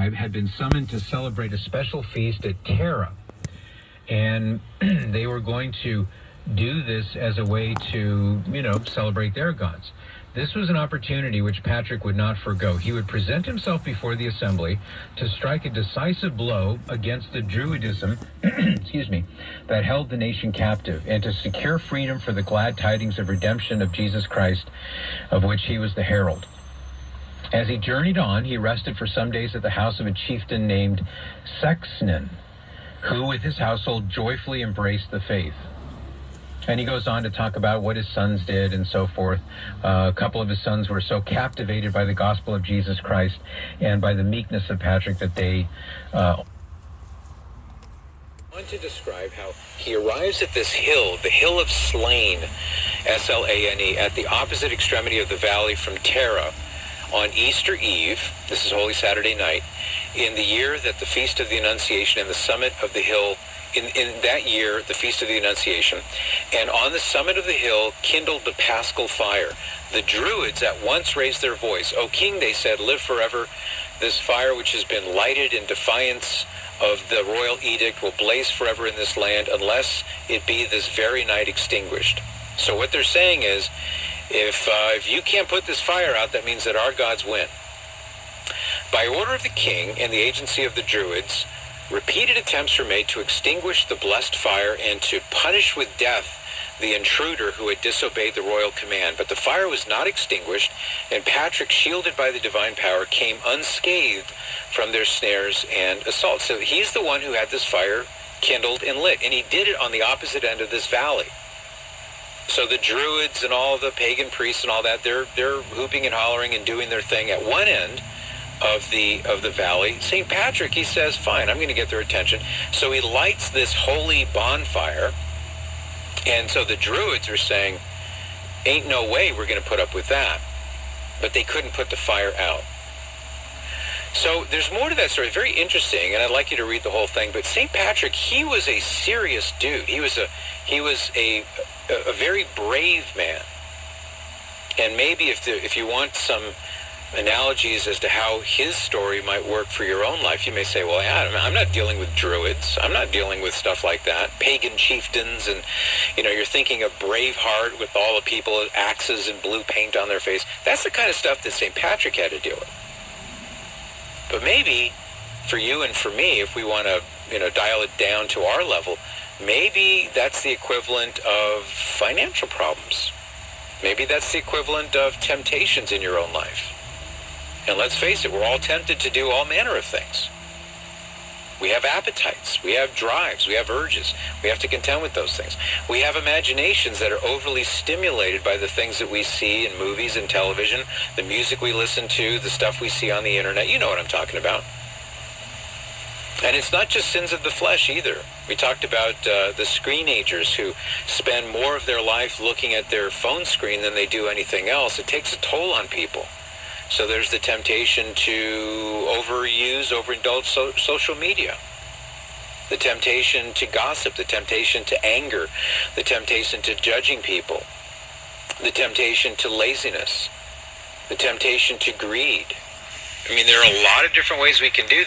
tribe had been summoned to celebrate a special feast at Terra. And they were going to do this as a way to, celebrate their gods. This was an opportunity which Patrick would not forgo. He would present himself before the assembly to strike a decisive blow against the Druidism, that held the nation captive, and to secure freedom for the glad tidings of redemption of Jesus Christ, of which he was the herald. As he journeyed on, he rested for some days at the house of a chieftain named Sexnan, who with his household joyfully embraced the faith. And he goes on to talk about what his sons did and so forth. A couple of his sons were so captivated by the gospel of Jesus Christ and by the meekness of Patrick that they want to describe how he arrives at this hill, the Hill of Slane, S-L-A-N-E, at the opposite extremity of the valley from Terra on Easter Eve. This is Holy Saturday night, in the year that the Feast of the Annunciation and the summit of the hill, in that year, the Feast of the Annunciation, and on the summit of the hill kindled the Paschal fire. The Druids at once raised their voice. "O King," they said, "live forever. This fire which has been lighted in defiance of the royal edict will blaze forever in this land unless it be this very night extinguished." So what they're saying is, if you can't put this fire out, that means that our gods win. By order of the king and the agency of the Druids, repeated attempts were made to extinguish the blessed fire and to punish with death the intruder who had disobeyed the royal command. But the fire was not extinguished, and Patrick, shielded by the divine power, came unscathed from their snares and assaults. So he's the one who had this fire kindled and lit, and he did it on the opposite end of this valley. So the Druids and all the pagan priests and all that, they're hooping and hollering and doing their thing at one end of the valley. St. Patrick, he says, fine, I'm going to get their attention. So he lights this holy bonfire. And so the Druids are saying, ain't no way we're going to put up with that. But they couldn't put the fire out. So there's more to that story. Very interesting, and I'd like you to read the whole thing. But St. Patrick, he was a serious dude. He was a very brave man. And maybe if you want some analogies as to how his story might work for your own life, you may say, well, I'm not dealing with Druids. I'm not dealing with stuff like that. Pagan chieftains, and you're thinking of Braveheart with all the people with axes and blue paint on their face. That's the kind of stuff that St. Patrick had to deal with. But maybe for you and for me, if we want to, dial it down to our level, maybe that's the equivalent of financial problems. Maybe that's the equivalent of temptations in your own life. And let's face it, we're all tempted to do all manner of things. We have appetites, we have drives, we have urges. We have to contend with those things. We have imaginations that are overly stimulated by the things that we see in movies and television, the music we listen to, the stuff we see on the internet. You know what I'm talking about. And it's not just sins of the flesh either. We talked about the screenagers who spend more of their life looking at their phone screen than they do anything else. It takes a toll on people. So there's the temptation to overindulge social media. The temptation to gossip, the temptation to anger, the temptation to judging people, the temptation to laziness, the temptation to greed. I mean, there are a lot of different ways we can do